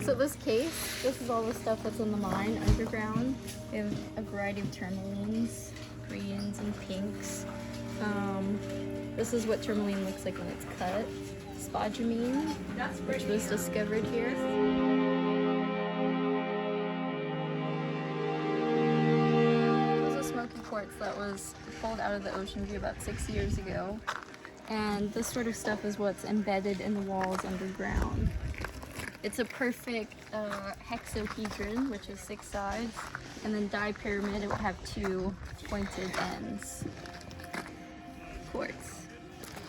So this case, this is all the stuff that's in the mine underground. We have a variety of tourmalines, greens and pinks. This is what tourmaline looks like when it's cut. Spodumene, which was discovered here. This is a smoky quartz that was pulled out of the ocean view about 6 years ago. And this sort of stuff is what's embedded in the walls underground. It's a perfect hexahedron, which is 6 sides, and then dipyramid, it would have 2 pointed ends. Quartz.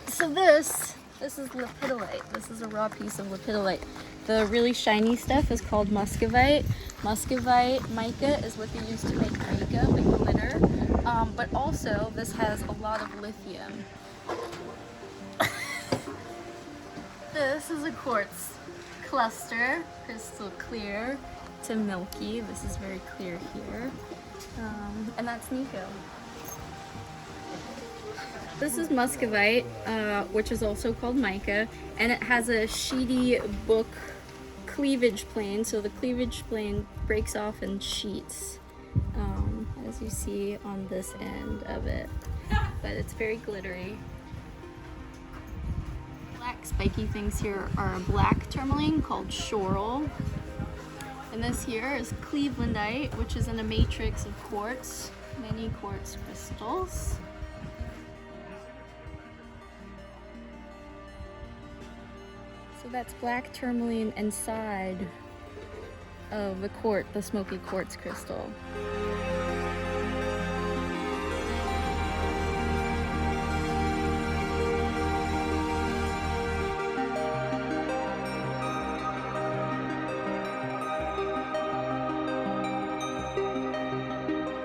So this is lepidolite. This is a raw piece of lepidolite. The really shiny stuff is called muscovite. Muscovite mica is what they use to make makeup and glitter. But also, this has a lot of lithium. This is a quartz cluster, crystal clear to milky. This is very clear here. And that's Nico. This is muscovite, which is also called mica, and it has a sheety book cleavage plane, so the cleavage plane breaks off in sheets, as you see on this end of it, but it's very glittery. Black spiky things here are a black tourmaline called schorl, and this here is clevelandite, which is in a matrix of quartz, many quartz crystals. So that's black tourmaline inside of the smoky quartz crystal.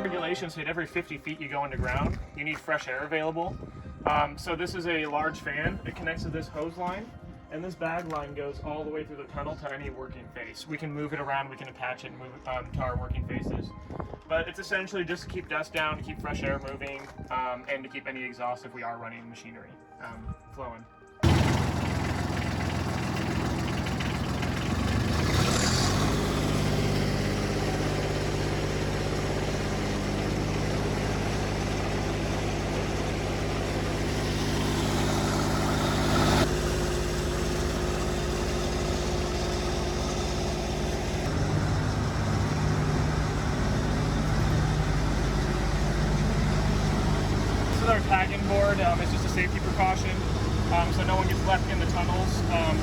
Regulations hit every 50 feet you go underground. You need fresh air available. So this is a large fan. It connects to this hose line. And this bag line goes all the way through the tunnel to any working face. We can move it around, we can attach it and move it to our working faces. But it's essentially just to keep dust down, to keep fresh air moving, and to keep any exhaust if we are running machinery flowing. Our tagging board, it's just a safety precaution, so no one gets left in the tunnels.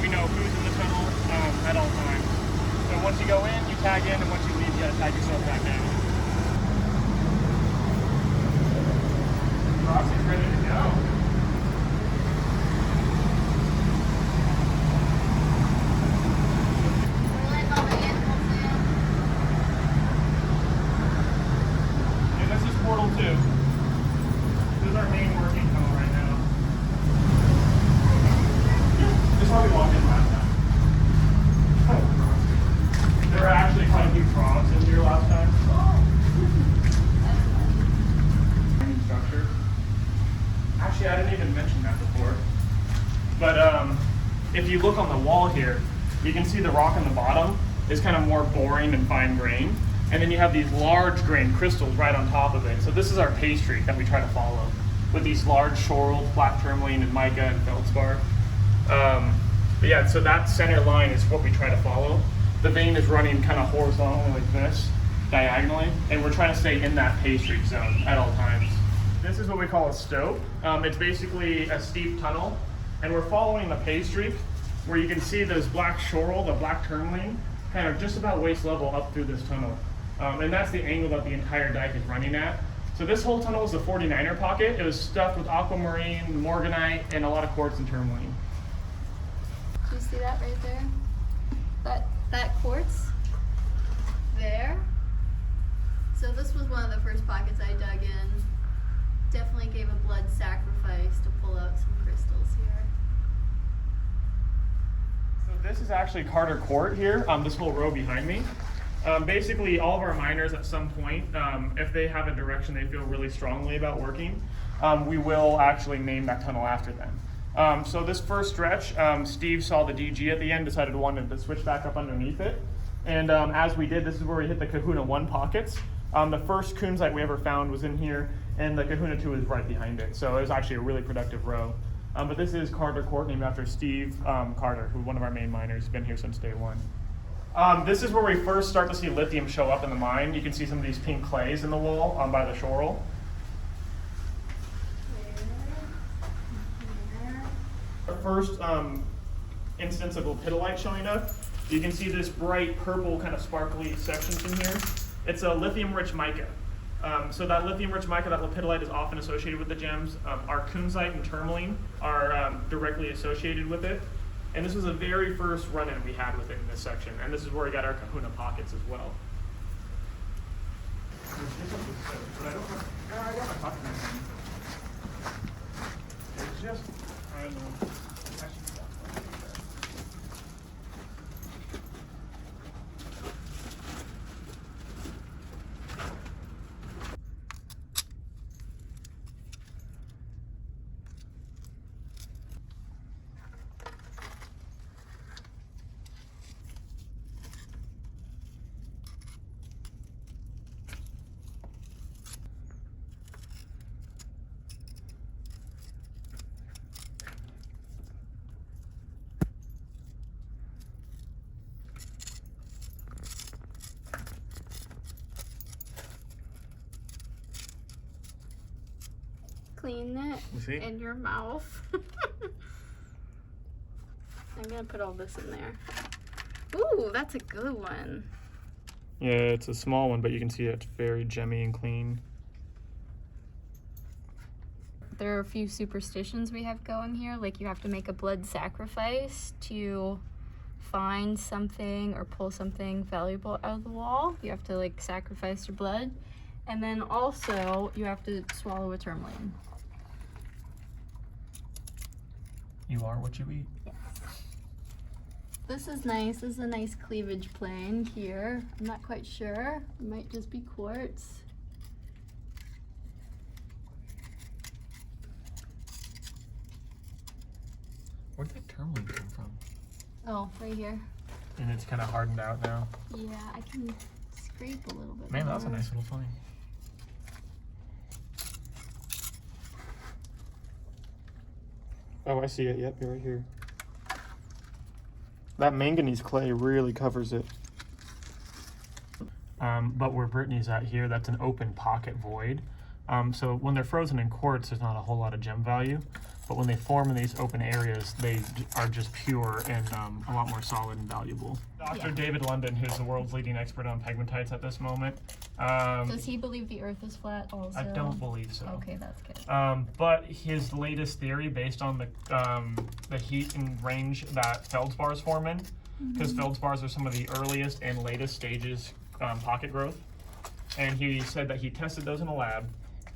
We know who's in the tunnel at all times. So once you go in, you tag in, and once you leave, you gotta tag yourself back down. Roxy's ready to go. And this is portal 2. This is our main working tunnel right now. This is how we walked in last time. There were actually quite a few frogs in here last time. Structure. Actually, I didn't even mention that before. But if you look on the wall here, you can see the rock on the bottom is kind of more boring and fine grained. And then you have these large grain crystals right on top of it. So this is our pastry that we try to follow with these large schorl, black tourmaline, and mica and feldspar. But yeah, so that center line is what we try to follow. The vein is running kind of horizontally like this, diagonally, and we're trying to stay in that pastry zone at all times. This is what we call a stope. It's basically a steep tunnel, and we're following the pastry where you can see this black schorl, the black tourmaline, kind of just about waist level up through this tunnel. And that's the angle that the entire dike is running at. So this whole tunnel is a 49er pocket. It was stuffed with aquamarine, morganite, and a lot of quartz and tourmaline. Do you see that right there? That quartz there. So this was one of the first pockets I dug in. Definitely gave a blood sacrifice to pull out some crystals here. So this is actually Carter Court here, this whole row behind me. Basically, all of our miners at some point, if they have a direction they feel really strongly about working, we will actually name that tunnel after them. So this first stretch, Steve saw the DG at the end, decided to want to switch back up underneath it. And as we did, this is where we hit the Kahuna 1 pockets. The first kunzite we ever found was in here, and the Kahuna 2 is right behind it. So it was actually a really productive row. But this is Carter Court, named after Steve Carter, who one of our main miners, has been here since day one. This is where we first start to see lithium show up in the mine. You can see some of these pink clays in the wall by the shoral. The first instance of lepidolite showing up. You can see this bright purple kind of sparkly sections in here. It's a lithium-rich mica. So that lithium-rich mica, that lepidolite, is often associated with the gems. Our kunzite and tourmaline are directly associated with it. And this was the very first run-in we had within this section. And this is where we got our Kahuna pockets as well. It's just, I don't know. Clean it in your mouth. I'm gonna put all this in there. Ooh, that's a good one. Yeah, it's a small one, but you can see it's very gemmy and clean. There are a few superstitions we have going here, like you have to make a blood sacrifice to find something or pull something valuable out of the wall. You have to like sacrifice your blood. And then also you have to swallow a tourmaline. You are what you eat. Yes. This is nice. This is a nice cleavage plane here. I'm not quite sure. It might just be quartz. Where'd that tourmaline come from? Oh, right here. And it's kind of hardened out now. Yeah, I can scrape a little bit. Man, more. that's a nice little find. Oh, I see it. Yep, you're right here. That manganese clay really covers it. But where Britney's at here, that's an open pocket void. So when they're frozen in quartz, there's not a whole lot of gem value. But when they form in these open areas, they are just pure and a lot more solid and valuable. Dr. David London, who's the world's leading expert on pegmatites at this moment. Does he believe the earth is flat also? I don't believe so. Okay, that's good. But his latest theory, based on the heat and range that feldspars form in, because feldspars are some of the earliest and latest stages pocket growth, and he said that he tested those in a lab,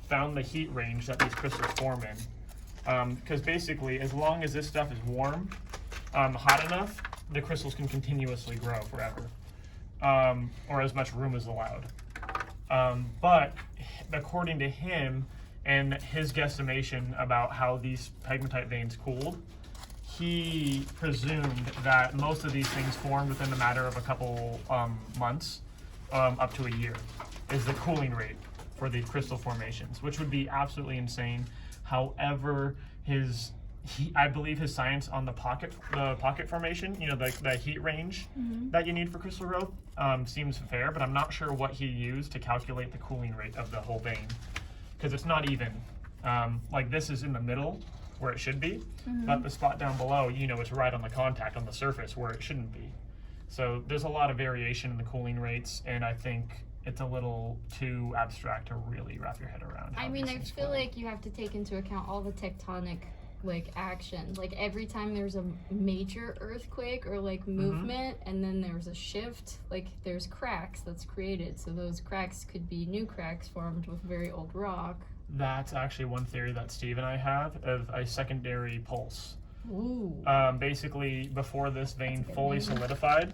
found the heat range that these crystals form in. Because basically, as long as this stuff is warm, hot enough, the crystals can continuously grow forever, or as much room is allowed. But according to him and his guesstimation about how these pegmatite veins cooled, he presumed that most of these things formed within a matter of a couple months, up to a year, is the cooling rate for the crystal formations, which would be absolutely insane. However, I believe his science on the pocket formation, you know, the heat range that you need for crystal growth, seems fair, but I'm not sure what he used to calculate the cooling rate of the whole vein, because it's not even. Like this is in the middle where it should be, but the spot down below, you know, it's right on the contact on the surface where it shouldn't be. So there's a lot of variation in the cooling rates, and I think it's a little too abstract to really wrap your head around. I mean, I feel like you have to take into account all the tectonic action. Like every time there's a major earthquake or movement, and then there's a shift, there's cracks that's created. So those cracks could be new cracks formed with very old rock. That's actually one theory that Steve and I have of a secondary pulse. Ooh. Basically, before this vein fully solidified,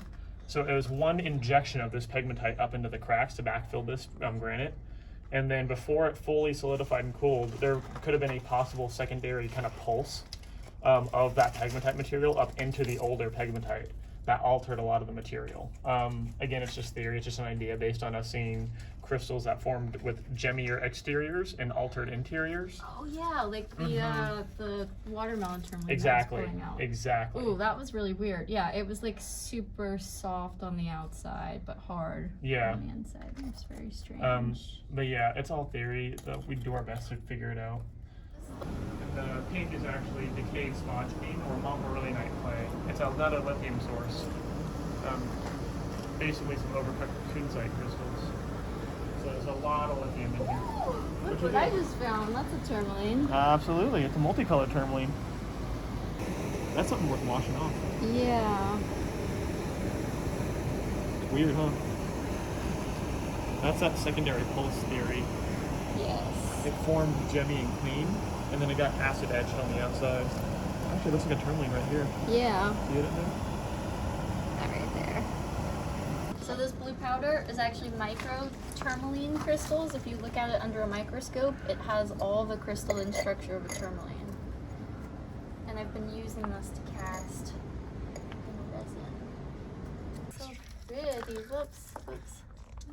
so it was one injection of this pegmatite up into the cracks to backfill this granite. And then before it fully solidified and cooled, there could have been a possible secondary kind of pulse of that pegmatite material up into the older pegmatite. That altered a lot of the material. Again, it's just theory, it's just an idea based on us seeing crystals that formed with gemmier exteriors and altered interiors. Oh yeah, like the watermelon tourmaline. Exactly, that was out. exactly. Ooh, that was really weird. Yeah, it was like super soft on the outside, but hard on the inside. It's very strange. But yeah, it's all theory. We do our best to figure it out. And the pink is actually decayed spodumene or montmorillonite clay. It's another lithium source. Basically some overcooked kunzite crystals. So there's a lot of lithium in here. Ooh, look what I just found. That's a tourmaline. Absolutely, it's a multicolored tourmaline. That's something worth washing off. Yeah. Weird, huh? That's that secondary pulse theory. Yes. It formed gemmy and clean, and then it got acid etched on the outside. Actually, it looks like a tourmaline right here. Yeah. See it in there? That right there. So this blue powder is actually micro tourmaline crystals. If you look at it under a microscope, it has all the crystalline structure of a tourmaline. And I've been using this to cast in resin. So pretty. Whoops.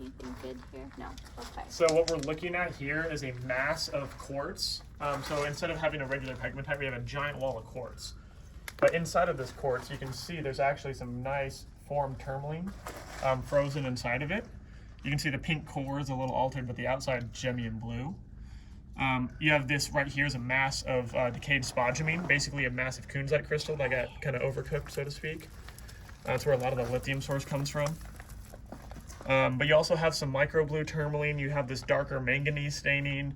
Anything good here? No. Okay. So what we're looking at here is a mass of quartz. So instead of having a regular pegmatite, we have a giant wall of quartz. But inside of this quartz, you can see there's actually some nice formed tourmaline frozen inside of it. You can see the pink core is a little altered, but the outside gemmy and blue. You have this right here is a mass of decayed spodumene, basically a massive kunzite crystal that got kind of overcooked, so to speak. That's where a lot of the lithium source comes from. But you also have some micro blue tourmaline. You have this darker manganese staining.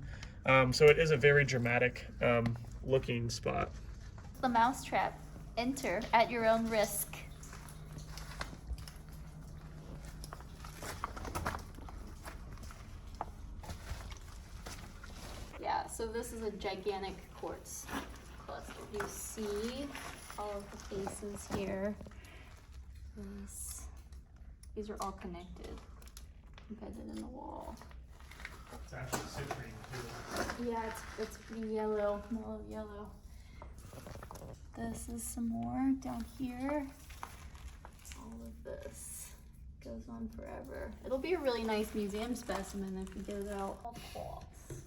So it is a very dramatic looking spot. The mousetrap. Enter at your own risk. Yeah, so this is a gigantic quartz cluster. You see all of the faces here. These are all connected, embedded in the wall. It's actually citrine too. Yeah, it's yellow, mellow yellow. This is some more down here. All of this goes on forever. It'll be a really nice museum specimen if you get it out. All quartz.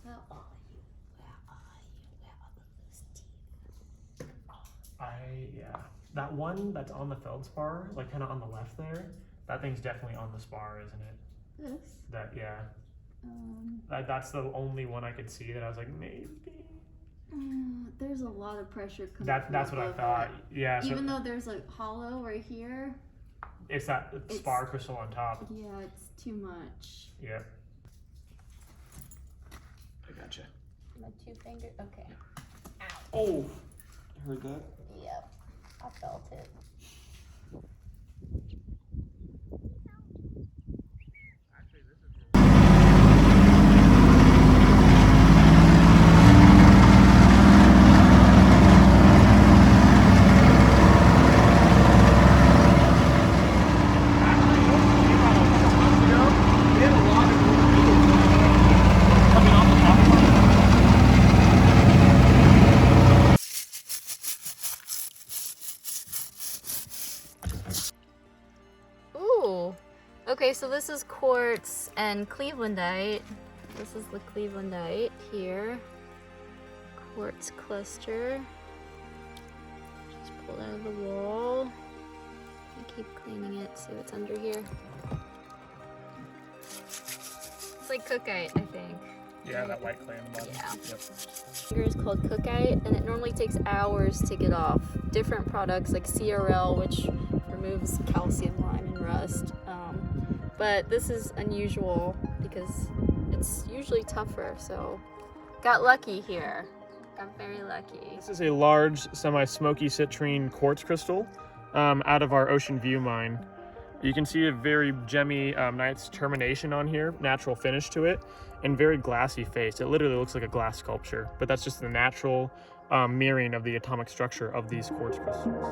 Where are you? Where are you? Where are those teeth? Yeah. That one that's on the feldspar, like kind of on the left there, that thing's definitely on the spar, isn't it? This? That, yeah. That's the only one I could see that I was like, maybe. There's a lot of pressure coming That's what I thought. Yeah. Even though there's a hollow right here. It's that spar crystal on top. Yeah, it's too much. Yep. I gotcha. My 2 finger. Okay. Ow. Oh, heard that? Yep. I felt it. Okay, so this is quartz and clevelandite. This is the clevelandite here. Quartz cluster. Just pull it out of the wall. I keep cleaning it, see what's under here. It's like cookite, I think. Yeah, that white clay on the bottom. Yeah. Yep. Here is called cookite, and it normally takes hours to get off. Different products like CRL, which removes calcium, lime, and rust. But this is unusual because it's usually tougher, so got lucky here. Got very lucky. This is a large, semi-smoky citrine quartz crystal out of our Ocean View mine. You can see a very gemmy, nice termination on here, natural finish to it, and very glassy face. It literally looks like a glass sculpture, but that's just the natural mirroring of the atomic structure of these quartz crystals.